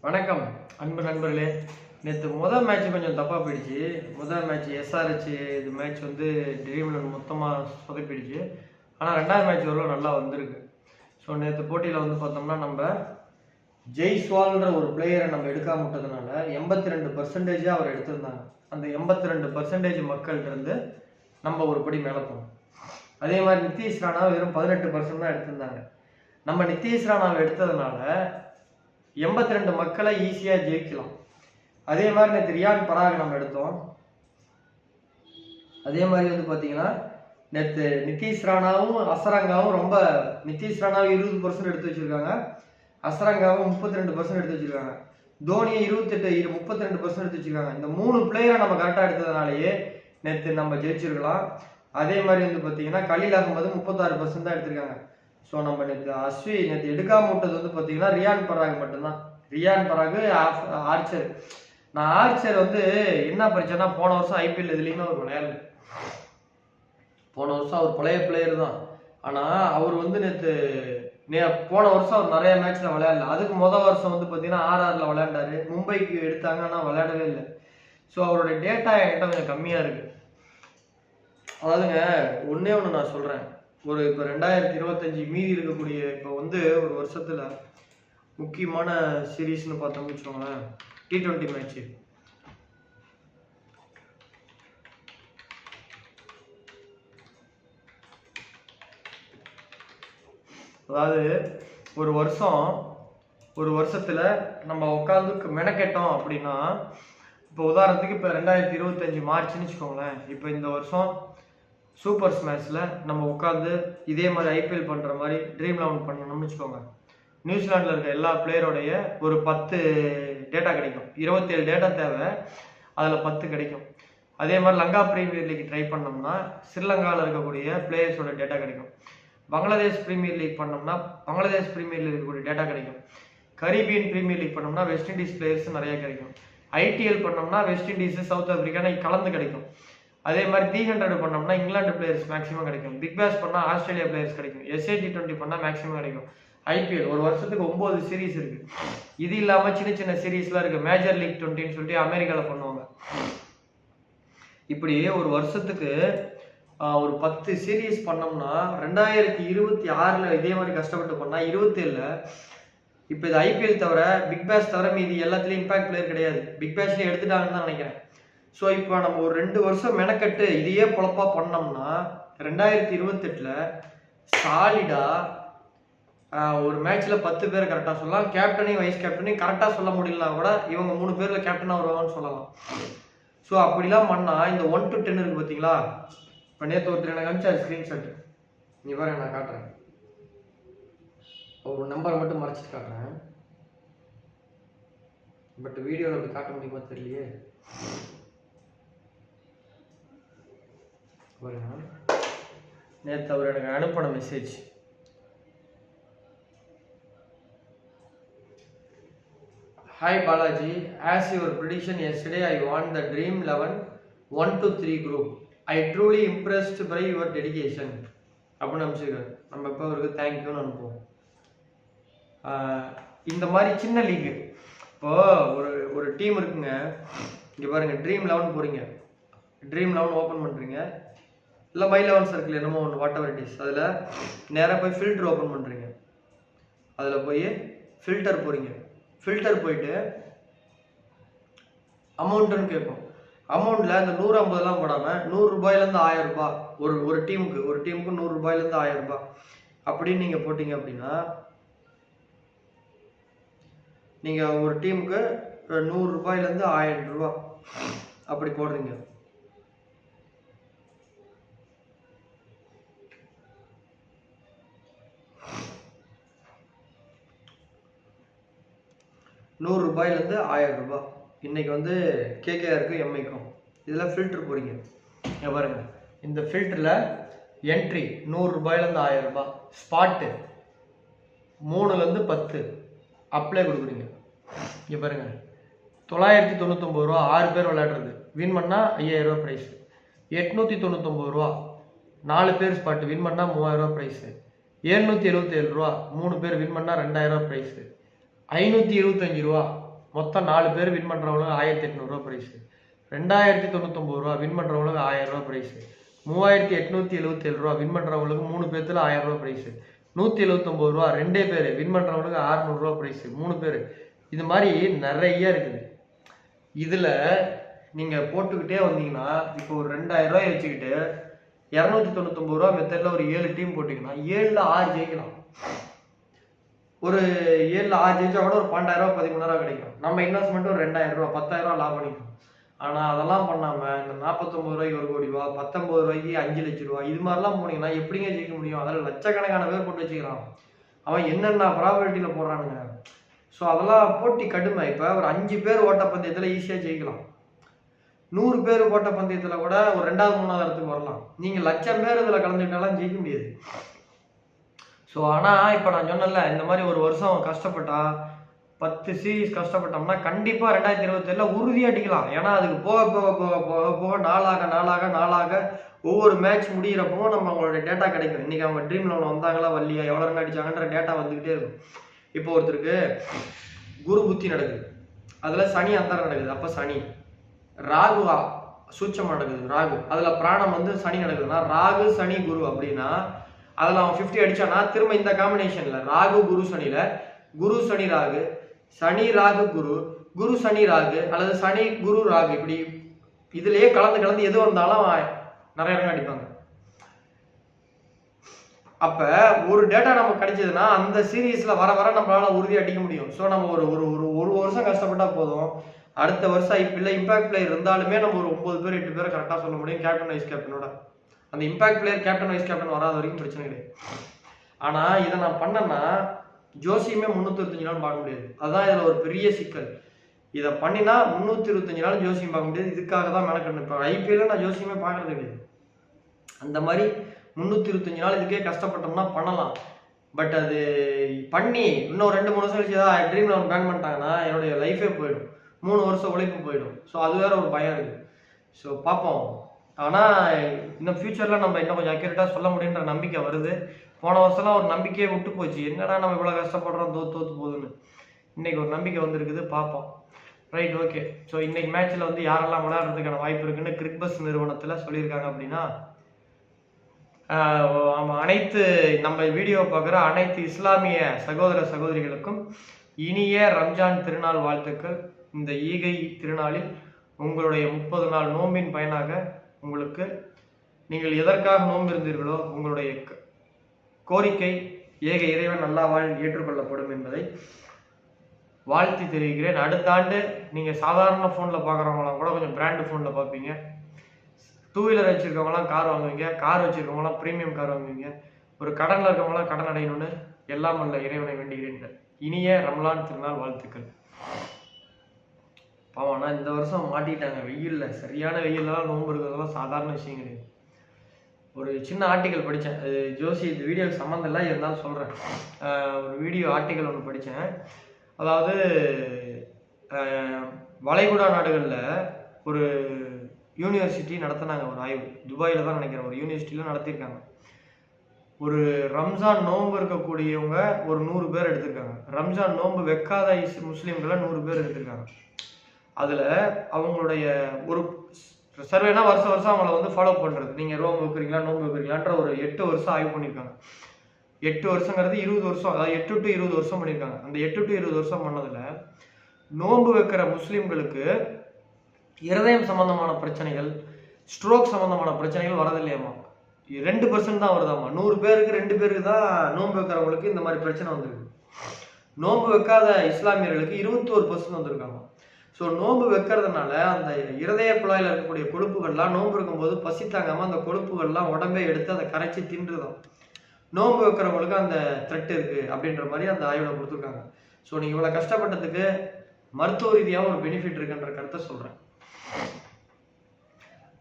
வணக்கம் அன்பு நண்பர்களே. நேற்று முதல் மேட்ச் கொஞ்சம் தப்பாக போயிடுச்சு. முதல் மேட்ச் எஸ்ஆர்ஹெச் இது மேட்ச் வந்து ட்ரீம்ல மொத்தமாக சொதப்பிடுச்சு. ஆனால் ரெண்டாவது மேட்ச் ஓரளவு நல்லா வந்திருக்கு. ஸோ நேற்று போட்டியில் வந்து பார்த்தோம்னா நம்ம ஜெய்ஸ்வால்ன்ற ஒரு பிளேயரை நம்ம எடுக்காம விட்டதுனால 82% அவர் எடுத்திருந்தாங்க. அந்த 82% மக்கள்கிட்ட இருந்து நம்ம ஒரு படி மேலே போனோம். அதே மாதிரி நிதிஷ் ராணா வெறும் 18% தான் எடுத்திருந்தாங்க. நம்ம நிதிஷ் ராணாவை எடுத்ததுனால 82 மக்களை ஈஸியாக ஜெயிக்கலாம். அதே மாதிரி நேற்று ரியான் பராக் நம்ம எடுத்தோம். அதே மாதிரி வந்து பார்த்தீங்கன்னா நேற்று நிதிஷ் ராணாவும் அசரங்காவும் ரொம்ப நிதிஷ் ராணாவும் 20% எடுத்து வச்சிருக்காங்க, அசரங்காவும் 32% எடுத்து வச்சிருக்காங்க, தோனியை 32% எடுத்து வச்சிருக்காங்க. இந்த 3 பிளேயரை நம்ம கரெக்டாக எடுத்ததுனாலேயே நேற்று நம்ம ஜெயிச்சிருக்கலாம். அதே மாதிரி வந்து பார்த்தீங்கன்னா கலீல் அகமது 36% தான் எடுத்திருக்காங்க. ஸோ நம்ம நேற்று எடுக்காம விட்டது வந்து பார்த்தீங்கன்னா ரியான் பராக் மட்டும்தான். ரியான் பராக் ஆர்ச்சர். நான் ஆர்ச்சர் வந்து என்ன பிரச்சனைனா போன வருஷம் ஐபிஎல் இதுலேயுமே அவர் விளையாடல. போன வருஷம் அவர் பழைய பிளேயர் தான். ஆனால் அவர் வந்து போன வருஷம் அவர் நிறைய மேட்ச்ல விளையாடல. அதுக்கு வருஷம் வந்து பார்த்தீங்கன்னா ஆர்ஆர்ல விளையாண்டாரு. மும்பைக்கு எடுத்தாங்க, ஆனால் விளையாடவே இல்லை. ஸோ அவருடைய டேட்டா என்கிட்ட கொஞ்சம் கம்மியாக இருக்கு. அதாவதுங்க ஒன்னே ஒன்று நான் சொல்கிறேன். இப்போ 2025 மீதி இருக்கக்கூடிய இப்போ வந்து ஒரு வருஷத்துல முக்கியமான சீரீஸ்னு பார்த்தோம்னு வச்சுக்கோங்களேன், T20 மேட்ச். அதாவது ஒரு வருஷத்துல நம்ம உட்காந்து மெனக்கெட்டோம் அப்படின்னா, இப்போ உதாரணத்துக்கு இப்போ 2025 மார்ச்னு வச்சுக்கோங்களேன். இப்போ இந்த வருஷம் சூப்பர் ஸ்மாஷ்ல நம்ம உட்காந்து இதே மாதிரி ஐபிஎல் பண்ற மாதிரி ட்ரீம் 11 பண்ணணும்னு வச்சுக்கோங்க. நியூசிலாண்டில் இருக்க எல்லா பிளேயரோடைய ஒரு 10 டேட்டா கிடைக்கும். 27 டேட்டா தேவை, அதில் 10 கிடைக்கும். அதே மாதிரி லங்கா பிரீமியர் லீக் ட்ரை பண்ணோம்னா ஸ்ரீலங்காவில் இருக்கக்கூடிய பிளேயர்ஸோட டேட்டா கிடைக்கும். பங்களாதேஷ் பிரீமியர் லீக் பண்ணோம்னா பங்களாதேஷ் பிரீமியர் லீக் இருக்கக்கூடிய டேட்டா கிடைக்கும். கரீபியன் பிரீமியர் லீக் பண்ணோம்னா வெஸ்ட் இண்டீஸ் பிளேயர்ஸ் நிறைய கிடைக்கும். ஐடிஎல் பண்ணோம்னா வெஸ்ட் இண்டீஸ் சவுத் ஆப்பிரிக்கான கலந்து கிடைக்கும். அதே மாதிரி 300 பண்ணோம்னா இங்கிலாந்து பிளேயர்ஸ் மேக்ஸிமம் கிடைக்கும். பிக் பேஷ் பண்ணா ஆஸ்திரேலியா பிளேயர்ஸ் கிடைக்கும். SA T20 பண்ணா மேக்ஸிமம் கிடைக்கும். ஐபிஎல் ஒரு வருஷத்துக்கு 9 சீரீஸ் இருக்கு. இது இல்லாம சின்ன சின்ன சீரீஸ்லாம் இருக்கு. மேஜர் லீக் 20ன்னு சொல்லிட்டு அமெரிக்கால பண்ணுவாங்க. இப்படி ஒரு வருஷத்துக்கு ஒரு 10 சீரீஸ் பண்ணோம்னா 2026ல இதே மாதிரி கஷ்டப்பட்டு பண்ணா 27ல இப்போ இது ஐபிஎல் தவிர பிக் பேஷ் தவிர மீதி எல்லாத்துலயும் இம்பாக்ட் பிளேயர் கிடையாது. பிக் பேஷ்ல எடுத்துட்டாங்கன்னு தான் நினைக்கிறேன். ஸோ இப்போ நம்ம ஒரு 2 வருஷம் மெனக்கட்டு இதையே பொழப்பா பண்ணோம்னா 2028ல சாலிடா ஒரு மேட்ச்ல 10 பேர் கரெக்டாக சொல்லலாம். கேப்டனையும் வைஸ் கேப்டனையும் கரெக்டாக சொல்ல முடியலனா கூட இவங்க 3 பேர்ல கேப்டனாக வருவாங்கன்னு சொல்லலாம். ஸோ அப்படிலாம் பண்ணா இந்த 1 to 10 இருக்கு பார்த்தீங்களா. இப்போ நேற்று ஒருத்தர் எனக்கு அனுப்பிச்சாரு ஸ்க்ரீன்ஷாட். நீ பாருங்க, நான் காட்டுறேன். ஒரு நம்பரை மட்டும் மறைச்சிட்டு காட்டுறேன். பட் வீடியோவில் அப்படி காட்ட முடியுமா தெரியலையே. நேற்று அவர் எனக்கு அனுப்பின message. Hi Balaji, as your prediction yesterday I won the Dream 11 1 to 3 group. I truly impressed by your dedication அப்படின்னு அனுப்பிச்சிருக்காரு. நம்ம இப்போ அவருக்கு தேங்க்யூன்னு அனுப்புவோம். இந்த மாதிரி சின்ன லீக் இப்போ ஒரு டீம் இருக்குங்க. இங்கே பாருங்க, Dream 11 போறீங்க, Dream 11 ஓப்பன் பண்ணுறீங்க, இல்லை மை 11 சர்க்கிள் என்னமோ ஒன்று வாட் எவர் இட் இஸ், அதில் நேராக போய் ஃபில்டர் ஓப்பன் பண்ணுறீங்க. அதில் போய் ஃபில்டர் போகிறீங்க. ஃபில்டர் போயிட்டு அமௌண்ட்டுன்னு கேட்கும். அமௌண்ட்டில் இந்த 150லாம் போடாமல் 100 ரூபாயிலேருந்து 1000 ரூபாய் ஒரு டீமுக்கு 100 ரூபாயிலேருந்து 1000 ரூபாய் அப்படின்னு நீங்கள் போட்டிங்க அப்படின்னா நீங்கள் ஒரு டீமுக்கு 100 ரூபாயிலேருந்து 1000 ரூபாய் அப்படி போடுறீங்க. ₹100 1000 ரூபாய். இன்னைக்கு வந்து கேகேஆருக்கு எம்ஐக்கும் இதில் ஃபில்டர் போறீங்க. இங்கே பாருங்க, இந்த ஃபில்டரில் என்ட்ரி ₹100 1000 ரூபாய், ஸ்பாட்டு 3 10 அப்ளை கொடுக்குறீங்க. இங்கே பாருங்க, 999 ரூபா 6 பேர் விளையாடுறது, வின் பண்ணால் 5000 ரூபா ப்ரைஸ். 899 ரூபா 4 பேர் ஸ்பாட்டு, வின் பண்ணால் 3000 ரூபா ப்ரைஸு. 777 ரூபா 3 பேர் வின் பண்ணால் 2000 ரூபா ப்ரைஸு. 575 ரூபா மொத்தம் 4 பேர் வின் பண்ணுறவங்களுக்கு 1800 ரூபா ப்ரைஸு. 2099 ரூபா வின் பண்ணுறவங்களுக்கு 1000 ரூபா ப்ரைஸு. 3877 ரூபா வின் பண்ணுறவங்களுக்கு 3 பேர்த்துல 1000 ரூபா ப்ரைஸு. 179 ரூபா 2 பேர் வின் பண்ணுறவங்களுக்கு 600 ரூபா ப்ரைஸு 3 பேர். இது மாதிரி நிறைய இருக்குது. இதில் நீங்கள் போட்டுக்கிட்டே வந்தீங்கன்னா இப்போ ஒரு 2000 ரூபாய் வச்சுக்கிட்டு 299 ரூபா மெத்தடில் ஒரு 7 டீம் போட்டிங்கன்னா 7ல் 6 ஜெயிக்கலாம். ஒரு 7ல் 6 ஜெயிச்சா கூட ஒரு 12,000 ரூபா 13,000 ரூபா கிடைக்கும். நம்ம இன்வெஸ்ட்மெண்ட் ஒரு 2000 ரூபா 10,000 ரூபா லாபம் பண்ணிக்கலாம். ஆனால் அதெல்லாம் பண்ணாமல் இந்த 49 ரூபாய்க்கு 1 கோடி ரூபா, 19 ரூபாய்க்கு 5 லட்சம் ரூபா இது மாதிரிலாம் போனீங்கன்னா எப்படிங்க ஜெயிக்க முடியும்? அதில் லட்சக்கணக்கான பேர் போட்டு வச்சுக்கிறான். அவன் என்னென்ன ப்ராபர்ட்டியில் போடுறானுங்க. ஸோ அதெல்லாம் போட்டி கடுமை. இப்போ ஒரு 5 பேர் ஓட்டப்பந்தயத்தில் ஈஸியாக ஜெயிக்கலாம். 100 பேர் ஓட்டப்பந்தயத்தில் கூட ஒரு 2வது 3வது இடத்துக்கு வரலாம். நீங்கள் 1,00,000 பேர் இதில் கலந்துக்கிட்டாலும் ஜெயிக்க முடியாது. ஸோ ஆனால் இப்போ நான் சொன்னல இந்த மாதிரி ஒரு வருஷம் கஷ்டப்பட்டா 10 சீரீஸ் கஷ்டப்பட்டோம்னா கண்டிப்பாக 2027 உறுதியாக அடிக்கலாம். ஏன்னா அதுக்கு போக போக போக போக போக நாளாக ஒவ்வொரு மேட்ச் முடிகிறப்பவும் நம்மளோட டேட்டா கிடைக்கும். இன்றைக்கி அவங்க ட்ரீம் லெவலில் வந்தாங்களா வரலையா, எவ்வளோ ரன் அடிச்சாங்கன்ற டேட்டா வந்துக்கிட்டே இருக்கும். இப்போ ஒருத்தருக்கு குரு புத்தி நடக்குது, அதில் சனி அந்தரம் நடக்குது, அப்போ சனி. ராகு சூட்சம் நடக்குது, ராகு. அதில் பிராணம் வந்து சனி நடக்குதுன்னா ராகு சனி குரு அப்படின்னா அதில் அவன் 50 அடிச்சானா திரும்ப இந்த காம்பினேஷனில் ராகு குரு சனியில் குரு சனி ராகு, சனி ராகு குரு, குரு சனி ராகு அல்லது சனி குரு ராகு, இப்படி இதுலயே கலந்து எது வந்தாலும் நிறைய ரன் அடிப்பாங்க. அப்ப ஒரு டேட்டா நமக்கு கிடைச்சதுன்னா அந்த சீரீஸ்ல வர நம்மளால உறுதி அடிக்க முடியும். ஸோ நம்ம ஒரு வருஷம் கஷ்டப்பட்டா போதும். அடுத்த வருஷம் ஐபிஎல்ல இம்பாக்ட் பிளேயர் இருந்தாலுமே நம்ம ஒரு 9 பேர் 8 பேரை கரெக்டாக சொல்ல முடியும் கேப்டன் வைஸ் கேப்டனோட. அந்த impact player captain vice captain வராத வரைக்கும் பிரச்சனை கிடையாது. ஆனா இதை நான் பண்ணேன்னா ஜோசியுமே 325 நாள் பார்க்க முடியாது. அதுதான் இதில் ஒரு பெரிய சிக்கல். இதை பண்ணினா 325 நாள் ஜோசியம் பார்க்க முடியாது. இதுக்காக தான் மெனக்கணும். இப்போ ஐபிஎல்ல நான் ஜோசியமே பார்க்கறது கிடையாது. அந்த மாதிரி 325 நாள் இதுக்கே கஷ்டப்பட்டோம்னா பண்ணலாம். பட் அது பண்ணி இன்னும் 2-3 வருஷம் கழிச்சு தான் ட்ரீம் லெவன் பேன் பண்ணிட்டாங்கன்னா என்னுடைய லைஃபே போயிடும். 3 வருஷம் உழைப்பு போயிடும். ஸோ அது வேற ஒரு பயம் இருக்குது. ஸோ பார்ப்போம். ஆனால் இன்னும் ஃபியூச்சரில் நம்ம இன்னும் கொஞ்சம் அக்யூரேட்டாக சொல்ல முடியுன்ற நம்பிக்கை வருது. போன வருஷம்லாம் ஒரு நம்பிக்கையே விட்டு போச்சு. என்னடா நம்ம இவ்வளோ கஷ்டப்படுறோம் தோத்து போகுதுன்னு. இன்னைக்கு ஒரு நம்பிக்கை வந்துருக்குது, பார்ப்போம். Right, okay. ஸோ இன்னைக்கு மேட்ச்சில் வந்து யாரெல்லாம் விளையாடுறதுக்கான வாய்ப்பு இருக்குன்னு கிரிக்பஸ் நிறுவனத்தில் சொல்லியிருக்காங்க அப்படின்னா அனைத்து நம்ம வீடியோ பார்க்குற அனைத்து இஸ்லாமிய சகோதர சகோதரிகளுக்கும் இனிய ரம்ஜான் திருநாள் வாழ்த்துக்கள். இந்த ஈகை திருநாளில் உங்களுடைய 30 நாள் நோம்பின் பயனாக உங்களுக்கு நீங்கள் எதற்காக நோன்பு இருந்தீர்களோ உங்களுடைய கோரிக்கை ஏக இறைவன் அல்லாஹ்வால் ஏற்றுக்கொள்ளப்படும் என்பதை வாழ்த்தி தெரிவிக்கிறேன். அடுத்த ஆண்டு நீங்கள் சாதாரண ஃபோனில் பார்க்குறவங்களாம் கூட கொஞ்சம் பிராண்டு ஃபோனில் பார்ப்பீங்க. 2 வீலர் வச்சுருக்கவங்களாம் கார் வாங்குவீங்க, கார் வச்சுருக்கவங்களாம் ப்ரீமியம் கார் வாங்குவீங்க. ஒரு கடனில் இருக்கவங்களாம் கடன் அடையணும்னு எல்லாம் அல்ல இறைவனை வேண்டுகிறேன். இனிய ரம்லான் திருநாள் வாழ்த்துக்கள். பாவம்னா இந்த வருஷம் மாட்டிட்டாங்க வெயிலில். சரியான வெயிலெலாம் நோன்பு இருக்கிறதெல்லாம் சாதாரண விஷயம் கிடையாது. ஒரு சின்ன ஆர்டிக்கல் படித்தேன். அது ஜோசி இந்த வீடியோக்கு சம்மந்தம் இல்லை, இருந்தாலும் சொல்கிறேன். ஒரு வீடியோ ஆர்டிக்கல் ஒன்று படித்தேன். அதாவது வளைகுடா நாடுகளில் ஒரு யூனிவர்சிட்டி நடத்தினாங்க ஒரு ஆய்வு. துபாயில் தான் நினைக்கிறேன், ஒரு யூனிவர்சிட்டியில் நடத்தியிருக்காங்க. ஒரு ரம்ஜான் நோன்பு இருக்கக்கூடியவங்க ஒரு 100 பேர் எடுத்திருக்காங்க. ரம்ஜான் நோன்பு வைக்காத முஸ்லீம்களை 100 பேர் எடுத்திருக்காங்க. அதில் அவங்களுடைய ஒரு சர்வேனா வருஷம் அவங்கள வந்து ஃபாலோ பண்ணுறது. நீங்கள் நோன்பு வைக்கிறீங்களா நோன்பு வைக்கிறீங்களான்ற ஒரு 8 வருஷம் ஆய்வு பண்ணியிருக்காங்க. 8 வருஷங்கிறது 20 வருஷம், அதாவது 8 to 20 வருஷம் பண்ணியிருக்காங்க. அந்த 8 to 20 வருஷம் பண்ணதில் நோன்பு வைக்கிற முஸ்லீம்களுக்கு இருதயம் சம்பந்தமான பிரச்சனைகள், ஸ்ட்ரோக் சம்பந்தமான பிரச்சனைகள் வரதில்லையாமா. 2% தான் வருதாமா. 100 பேருக்கு 2 பேருக்கு தான் நோன்பு வைக்கிறவங்களுக்கு இந்த மாதிரி பிரச்சனை வந்திருக்கு. நோன்பு வைக்காத இஸ்லாமியர்களுக்கு 21% வந்திருக்காங்க. ஸோ நோன்பு வைக்கிறதுனால அந்த இருதய குழாயில் இருக்கக்கூடிய கொழுப்புகள்லாம் நோன்பு இருக்கும்போது பசி தாங்காமல் அந்த கொழுப்புகள்லாம் உடம்பே எடுத்து அதை கரைச்சி தின்றுதான். நோன்பு வைக்கிறவங்களுக்கு அந்த த்ரெட் இருக்குது அப்படின்ற மாதிரி அந்த ஆய்வில் கொடுத்துருக்காங்க. ஸோ நீங்கள் இவ்வளோ கஷ்டப்பட்டதுக்கு மருத்துவ ரீதியாக ஒரு பெனிஃபிட் இருக்குன்ற கருத்தை சொல்கிறேன்.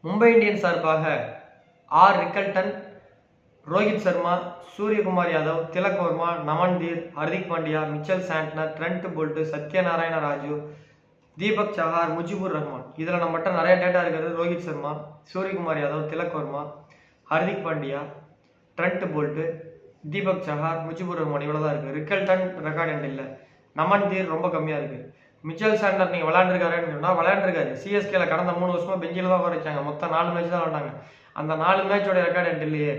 மும்பை இந்தியன்ஸ் சார்பாக R Rickelton, Rohit Sharma, Suryakumar Yadav, Tilak Varma, Naman Dhir, Hardik Pandya, Mitchell Santner, Trent Boult, Satyanarayana Raju, Deepak Chahar, Mujeebur Rahman. இதில் நம்மகிட்ட நிறைய டேட்டா இருக்கிறது. ரோஹித் சர்மா, சூரியகுமார் யாதவ், திலக் வர்மா, ஹர்திக் பாண்டியா, ட்ரெண்ட் போல்ட்டு, தீபக் சஹார், முஜிபுர் ரஹ்மான் இவ்வளோ தான் இருக்குது. ரிக்கல்டன் ரெக்கார்ட் எண்ட் இல்லை. நமன்தீர் ரொம்ப கம்மியாக இருக்குது. மிச்சல் சாண்டர் நீங்கள் விளையாண்டுருக்காருன்னு சொன்னால் விளையாண்டுருக்காரு. சிஎஸ்கேல கடந்த 3 வருஷமா பெஞ்சில் தான் வச்சாங்க. மொத்தம் 4 மேட்ச் தான் விளாண்டாங்க. அந்த 4 மேட்சோட ரெக்கார்டு என்கிட்ட இல்லையே.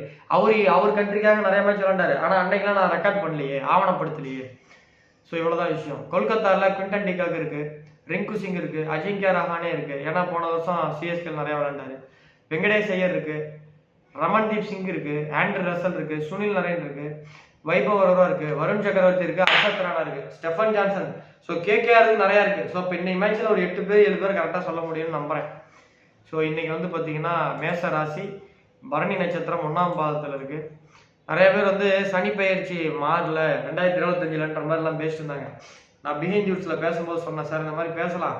அவர் கண்ட்ரிக்காக நிறைய மேட்ச் விளாண்டாரு. ஆனால் அன்னைக்கெல்லாம் நான் ரெக்கார்ட் பண்ணலையே, ஆவணப்படுத்தலையே. ஸோ இவ்வளோதான் விஷயம். கொல்கத்தாவில் குவிண்டன் டிகாக் இருக்குது, ரிங்கு சிங் இருக்குது, அஜிங்கியா ரஹானே இருக்குது. ஏன்னா போன வருஷம் சிஎஸ்கேல நிறையா விளாண்டாரு. வெங்கடேஷ் ஐயர் இருக்குது, ரமன்தீப் சிங் இருக்குது, ஆண்ட்ரூ ரசல் இருக்குது, சுனில் நரேன் இருக்குது, வைபவ் அரோரா இருக்குது, வருண் சக்கரவர்த்தி இருக்குது, அசத் ராணா இருக்குது, ஸ்டெஃபன் ஜான்சன். ஸோ கேகேஆருக்கு நிறையா இருக்குது. ஸோ இப்போ இன்னைக்கு மேட்ச்சில் ஒரு 8 பேர் 7 பேர் கரெக்டாக சொல்ல முடியும்னு நம்புகிறேன். ஸோ இன்னைக்கு வந்து பார்த்தீங்கன்னா மேச ராசி பரணி நட்சத்திரம் 1ஆம் பாதத்தில் இருக்குது. நிறைய பேர் வந்து சனி பெயர்ச்சி மாறல 2025ன்ற மாதிரிலாம் பேசிட்டு இருந்தாங்க. நான் பிஹைண்ட் நியூஸில் பேசும்போது சொன்னேன், சார் இந்த மாதிரி பேசலாம்,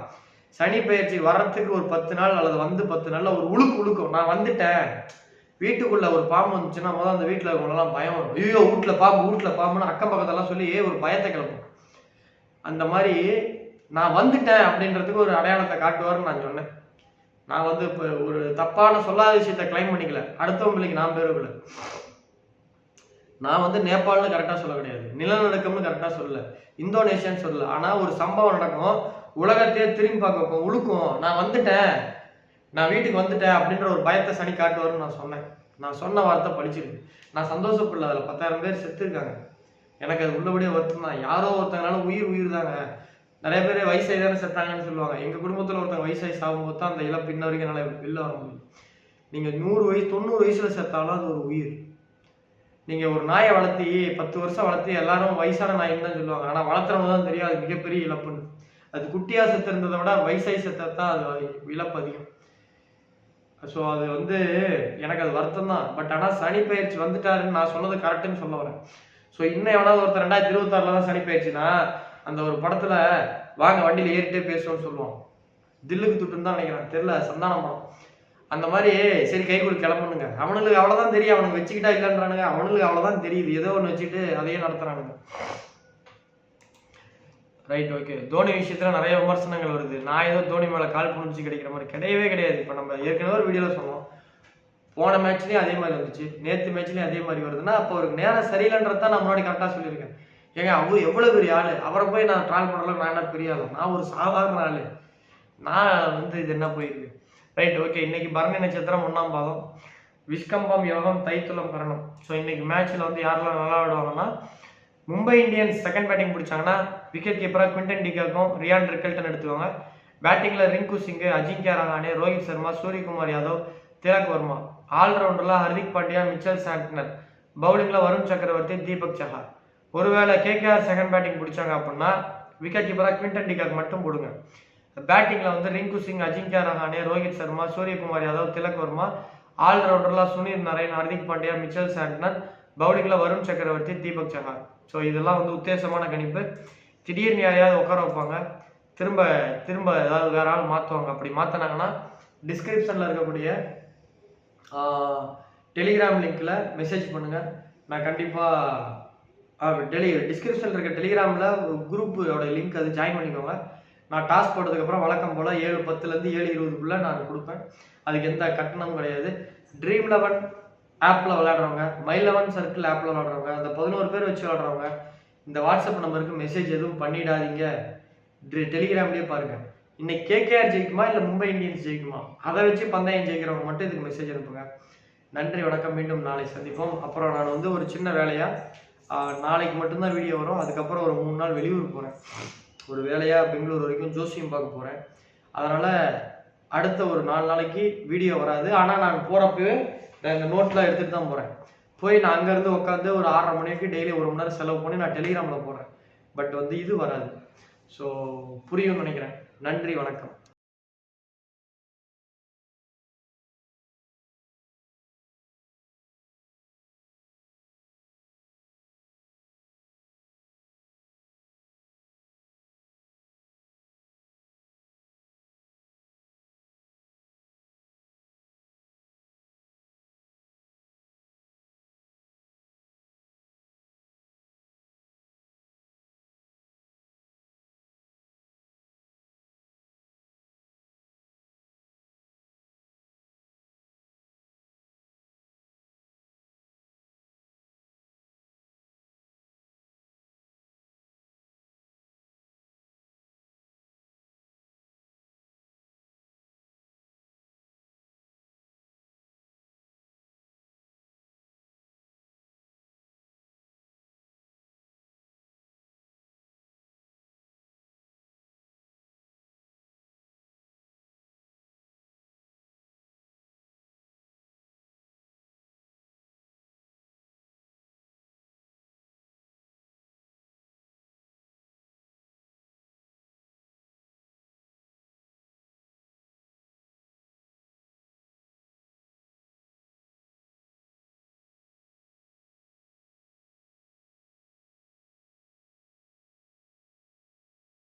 சனி பெயர்ச்சி வர்றதுக்கு ஒரு 10 நாள் அல்லது வந்து 10 நாளில் ஒரு உழுக்கும். நான் வந்துட்டேன், வீட்டுக்குள்ள ஒரு பாம்பு வந்துச்சுன்னா முதல்ல அந்த வீட்டில் இருக்கவங்களாம் பயம் வரும். ஐயோ வீட்டில் பாம்புன்னு அக்கம் பக்கத்தெல்லாம் சொல்லி ஒரு பயத்தை கிளப்பும். அந்த மாதிரி நான் வந்துட்டேன் அப்படின்றதுக்கு ஒரு அடையாளத்தை காட்டுவார்னு நான் சொன்னேன். நான் வந்து இப்போ ஒரு தப்பான சொல்லாத விஷயத்த கிளைம் பண்ணிக்கல, அடுத்தவங்களுக்கு நான் பேருக்கல. நான் வந்து நேபாள்னு கரெக்டாக சொல்ல கிடையாது, நிலநடுக்கம்னு கரெக்டாக சொல்லல, இந்தோனேஷியான்னு சொல்லல. ஆனால் ஒரு சம்பவம் நடக்கும், உலகத்தையே திரும்பி பார்க்க வைக்கும், உழுக்கும். நான் வந்துட்டேன், நான் வீட்டுக்கு வந்துட்டேன் அப்படின்ற ஒரு பயத்தை சனி காட்டுவார்னு நான் சொன்னேன். நான் சொன்ன வார்த்தை பழிச்சிருக்கு. நான் சந்தோஷப்படல. அதில் 10,000 பேர் செத்துருக்காங்க. எனக்கு அது உள்ளபடியே வருத்தம் தான். யாரோ ஒருத்தங்கனால உயிர் தாங்க. நிறைய பேர் வயசாகி தானே செத்தாங்கன்னு சொல்லுவாங்க. எங்கள் குடும்பத்தில் ஒருத்தங்க வயசாகி சாகும்போது தான் அந்த இழப்பு இன்ன வரைக்கும் என்னால் வெளில வர முடியும். நீங்கள் 100 வயசு 90 வயசுல செத்தாலும் அது ஒரு உயிர். நீங்கள் ஒரு நாயை வளர்த்தி 10 வருஷம் வளர்த்தி எல்லாரும் வயசான நாயின்னு தான் சொல்லுவாங்க. ஆனால் வளர்த்துறவங்க தான் தெரியும் அது மிகப்பெரிய இழப்புன்னு. அது குட்டியாக செத்துருந்ததை விட வயசாகி செத்தான் அது இழப்பு அதிகம். ஸோ அது வந்து எனக்கு அது வருத்தம் தான். பட் ஆனால் சனி பயிற்சி வந்துட்டாருன்னு நான் சொன்னது கரெக்டுன்னு சொல்ல வரேன். ஸோ இன்னும் எவனாவது ஒருத்தர் 2026 தான் சனி பயிற்சினா அந்த ஒரு படத்துல வாங்க வண்டியில் ஏறிட்டே பேசுவோம்னு சொல்லுவான். தில்லுக்கு துட்டுன்னு தான் நினைக்கிறேன், தெரியல, சந்தானம் படம். அந்த மாதிரி சரி கை கொடுத்து கிளம்பணுங்க. அவனுங்களுக்கு அவ்வளோதான் தெரியும், அவனுக்கு வச்சுக்கிட்டா இல்லைன்றானுங்க. அவனுங்களுக்கு அவ்வளோதான் தெரியுது, ஏதோ ஒன்று வச்சுட்டு அதையே நடத்துறானுங்க. Right, okay. தோனி விஷயத்துல நிறைய விமர்சனங்கள் வருது. நான் ஏதோ தோனி மேலே கால் புணிச்சு கிடைக்கிற மாதிரி கிடையவே கிடையாது. இப்போ நம்ம ஏற்கனவே ஒரு வீடியோவில் சொன்னோம், போன மேட்ச்லேயும் அதே மாதிரி வந்துச்சு, நேற்று மேட்ச்லேயும் அதே மாதிரி வருதுன்னா அப்போ அவருக்கு நேரம் சரியில்லைன்றது தான் நான் முன்னாடி கரெக்டாக சொல்லியிருக்கேன். ஏங்க அவர் எவ்வளோ பெரிய ஆள், அவரை போய் நான் ட்ரால் பண்ணுறதுல நான் என்ன பெரிய ஆள்? நான் ஒரு சாதாரண ஆள். நான் வந்து இது என்ன போயிருக்கு. Right, okay. இன்னைக்கு பரணி நட்சத்திரம் 1ஆம் பாதம், விஸ்கம்பம் யோகம் தைத்துளம் கரணம். ஸோ இன்னைக்கு மேட்ச்சில் வந்து யாரெல்லாம் நல்லா விடுவாங்கன்னா, மும்பை இந்தியன்ஸ் செகண்ட் பேட்டிங் பிடிச்சாங்கன்னா விக்கெட் கீப்பராக குவிண்டன் டிகாக்கும் ரியான் ரிக்கல்டன் எடுத்துவாங்க. பேட்டிங்கில் ரிங்கு சிங், அஜிங்கியா ரஹானே, ரோஹித் சர்மா, சூரியகுமார் யாதவ், திலக் வர்மா. ஆல்ரவுண்டரில் ஹர்திக் பாண்டியா, மிச்சல் சாண்டனர். பவுலிங்கில் வருண் சக்கரவர்த்தி, தீபக் சஹார். ஒருவேளை கேகேஆர் செகண்ட் பேட்டிங் பிடிச்சாங்க அப்படின்னா விக்கெட் கீப்பராக குவிண்டன் டிகாக் மட்டும் போடுங்க. பேட்டிங்கில் வந்து ரிங்கு சிங், அஜிங்கியா ரஹானே, ரோஹித் சர்மா, சூரியகுமார் யாதவ், திலக் வர்மா. ஆல்ரவுண்டரில் சுனில் நரேன், ஹர்திக் பாண்டியா, மிச்சல் சாண்டனர். பவுலிங்கில் வருண் சக்கரவர்த்தி, தீபக் சஹார். ஸோ இதெல்லாம் வந்து உத்தேசமான கணிப்பு. திடீர்னு யாரையாவது உட்கார வைப்பாங்க, திரும்ப ஏதாவது வேற ஆள் மாற்றுவாங்க. அப்படி மாற்றினாங்கன்னா டிஸ்கிரிப்ஷனில் இருக்கக்கூடிய டெலிகிராம் லிங்க்ல மெசேஜ் பண்ணுங்க. நான் கண்டிப்பாக டிஸ்கிரிப்ஷனில் இருக்க டெலிகிராமில் ஒரு குரூப்போட லிங்க் அது ஜாயின் பண்ணிக்கோங்க. நான் டாஸ் போட்டதுக்கப்புறம் வழக்கம் போல் 7:10 7:20 நான் கொடுப்பேன். அதுக்கு எந்த கட்டணமும் கிடையாது. ட்ரீம் 11 ஆப்பில் விளையாடுறவங்க, மை 11 சர்க்கிள் ஆப்பில் விளையாடுறவங்க, அந்த 11 பேர் வச்சு விளையாடுறவங்க இந்த வாட்ஸ்அப் நம்பருக்கு மெசேஜ் எதுவும் பண்ணிடாதீங்க. டெலிகிராம்லேயே பாருங்கள். இன்னைக்கு கேகேஆர் ஜெயிக்குமா இல்லை மும்பை இந்தியன்ஸ் ஜெயிக்குமா, அதை வச்சு பந்தயம் ஜெயிக்கிறவங்க மட்டும் இதுக்கு மெசேஜ் அனுப்புங்க. நன்றி, வணக்கம். மீண்டும் நாளை சந்திப்போம். அப்புறம் நான் வந்து ஒரு சின்ன வேலையாக நாளைக்கு மட்டும்தான் வீடியோ வரும். அதுக்கப்புறம் ஒரு 3 நாள் வெளியூர் போகிறேன். ஒரு வேலையாக பெங்களூர் வரைக்கும் ஜோசியம் பார்க்க போகிறேன். அதனால் அடுத்த ஒரு 4 நாளைக்கு வீடியோ வராது. ஆனால் நான் போகிறப்பவே நான் இந்த நோட்லாம் எடுத்துகிட்டு தான் போகிறேன். போய் நான் அங்கேருந்து உட்காந்து ஒரு 6:30 மணிக்கு டெய்லி 1 மணி நேரம் செலவு பண்ணி நான் டெலிகிராமில் போகிறேன். பட் வந்து இது வராது. ஸோ புரியும்னு நினைக்கிறேன். நன்றி, வணக்கம்.